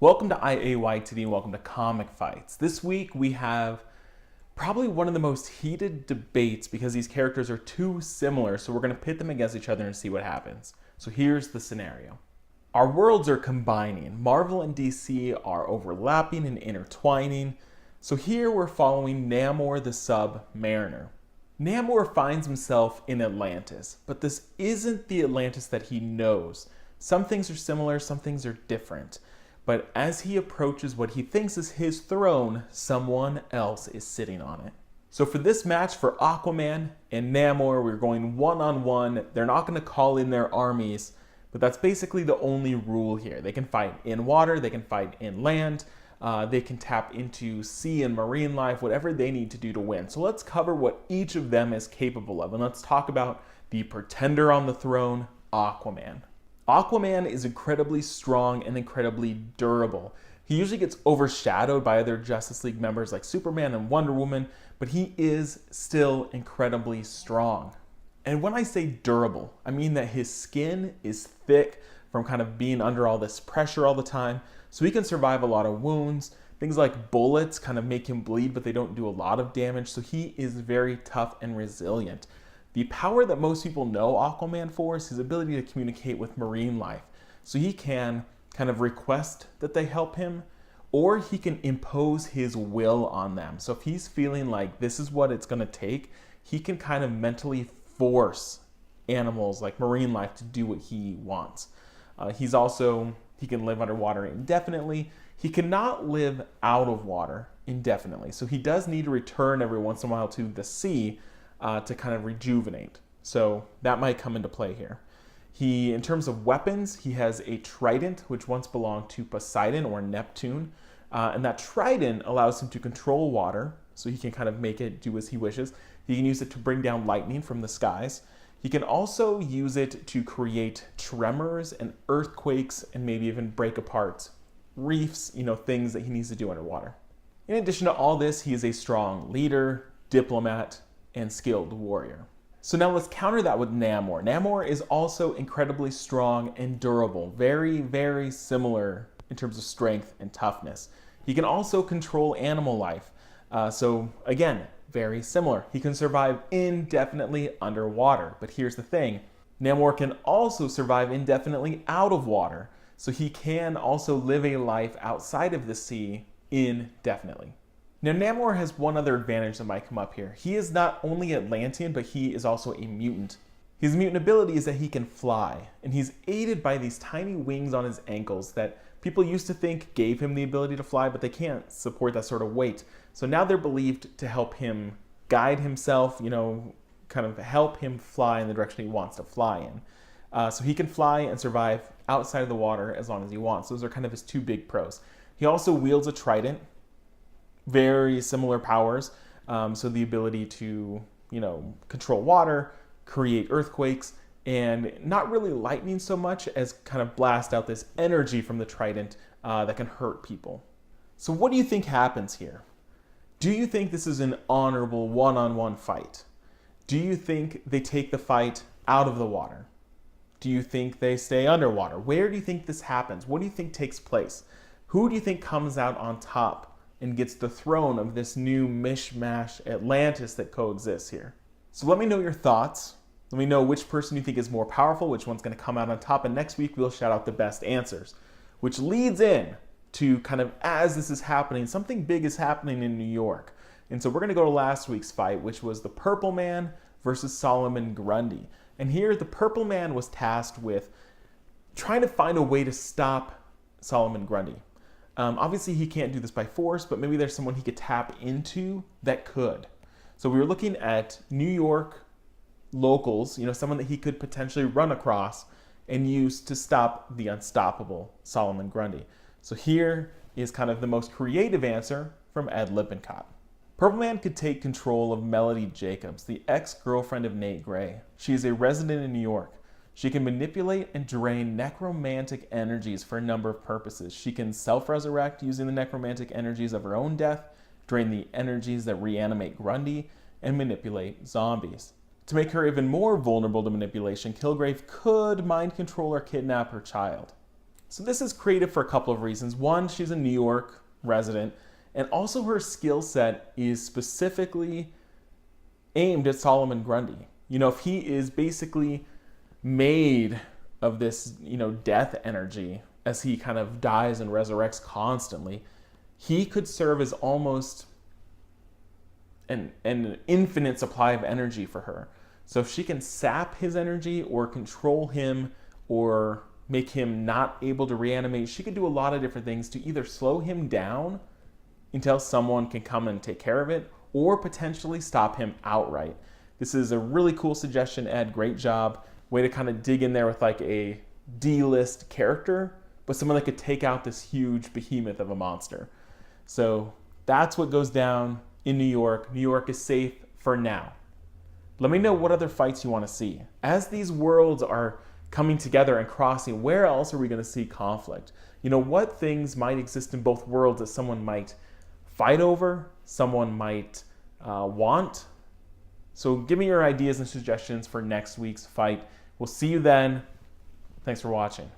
Welcome to IAYTD and welcome to Comic Fights. This week we have probably one of the most heated debates because these characters are too similar, so we're going to pit them against each other and see what happens. So here's the scenario. Our worlds are combining. Marvel and DC are overlapping and intertwining. So here we're following Namor the Submariner. Namor finds himself in Atlantis, but this isn't the Atlantis that he knows. Some things are similar, some things are different. But as he approaches what he thinks is his throne, someone else is sitting on it. So for this match for Aquaman and Namor, we're going one-on-one. They're not going to call in their armies, but that's basically the only rule here. They can fight in water, they can fight in land, they can tap into sea and marine life, whatever they need to do to win. So let's cover what each of them is capable of, and let's talk about the pretender on the throne, Aquaman. Aquaman is incredibly strong and incredibly durable. He usually gets overshadowed by other Justice League members like Superman and Wonder Woman, but he is still incredibly strong. And when I say durable, I mean that his skin is thick from kind of being under all this pressure all the time, so he can survive a lot of wounds. Things like bullets kind of make him bleed, but they don't do a lot of damage, so he is very tough and resilient. The power that most people know Aquaman for is his ability to communicate with marine life. So he can kind of request that they help him, or he can impose his will on them. So if he's feeling like this is what it's going to take, he can kind of mentally force animals like marine life to do what he wants. He can live underwater indefinitely. He cannot live out of water indefinitely. So he does need to return every once in a while to the sea to kind of rejuvenate. So that might come into play here. In terms of weapons, he has a trident, which once belonged to Poseidon or Neptune. And that trident allows him to control water, so he can kind of make it do as he wishes. He can use it to bring down lightning from the skies. He can also use it to create tremors and earthquakes and maybe even break apart reefs, things that he needs to do underwater. In addition to all this, he is a strong leader, diplomat, and skilled warrior. So now let's counter that with Namor. Namor is also incredibly strong and durable, very, very similar in terms of strength and toughness. He can also control animal life. So again, very similar. He can survive indefinitely underwater. But here's the thing, Namor can also survive indefinitely out of water. So he can also live a life outside of the sea indefinitely. Now, Namor has one other advantage that might come up here. He is not only Atlantean, but he is also a mutant. His mutant ability is that he can fly, and he's aided by these tiny wings on his ankles that people used to think gave him the ability to fly, but they can't support that sort of weight. So now they're believed to help him guide himself, kind of help him fly in the direction he wants to fly in. So he can fly and survive outside of the water as long as he wants. Those are kind of his two big pros. He also wields a trident. Very similar powers, so the ability to, control water, create earthquakes, and not really lightning so much as kind of blast out this energy from the trident that can hurt people. So what do you think happens here? Do you think this is an honorable one-on-one fight? Do you think they take the fight out of the water? Do you think they stay underwater? Where do you think this happens? What do you think takes place? Who do you think comes out on top and gets the throne of this new mishmash Atlantis that coexists here? So let me know your thoughts. Let me know which person you think is more powerful, which one's going to come out on top, and next week we'll shout out the best answers. Which leads in to kind of, as this is happening, something big is happening in New York. And so we're going to go to last week's fight, which was the Purple Man versus Solomon Grundy. And here the Purple Man was tasked with trying to find a way to stop Solomon Grundy. Obviously, he can't do this by force, but maybe there's someone he could tap into that could. So we were looking at New York locals, someone that he could potentially run across and use to stop the unstoppable Solomon Grundy. So here is kind of the most creative answer from Ed Lippincott. Purple Man could take control of Melody Jacobs, the ex-girlfriend of Nate Gray. She is a resident in New York. She can manipulate and drain necromantic energies for a number of purposes. She can self-resurrect using the necromantic energies of her own death, drain the energies that reanimate Grundy, and manipulate zombies. To make her even more vulnerable to manipulation, Kilgrave could mind control or kidnap her child. So this is creative for a couple of reasons. One, she's a New York resident, and also her skill set is specifically aimed at Solomon Grundy. If he is basically made of this, death energy as he kind of dies and resurrects constantly, he could serve as almost an infinite supply of energy for her. So if she can sap his energy or control him or make him not able to reanimate, she could do a lot of different things to either slow him down until someone can come and take care of it, or potentially stop him outright. This is a really cool suggestion, Ed. Great job. Way to kind of dig in there with like a D-list character, but someone that could take out this huge behemoth of a monster. So that's what goes down in New York. New York is safe for now. Let me know what other fights you want to see. As these worlds are coming together and crossing, where else are we going to see conflict? What things might exist in both worlds that someone might fight over, someone might want? So give me your ideas and suggestions for next week's fight. We'll see you then. Thanks for watching.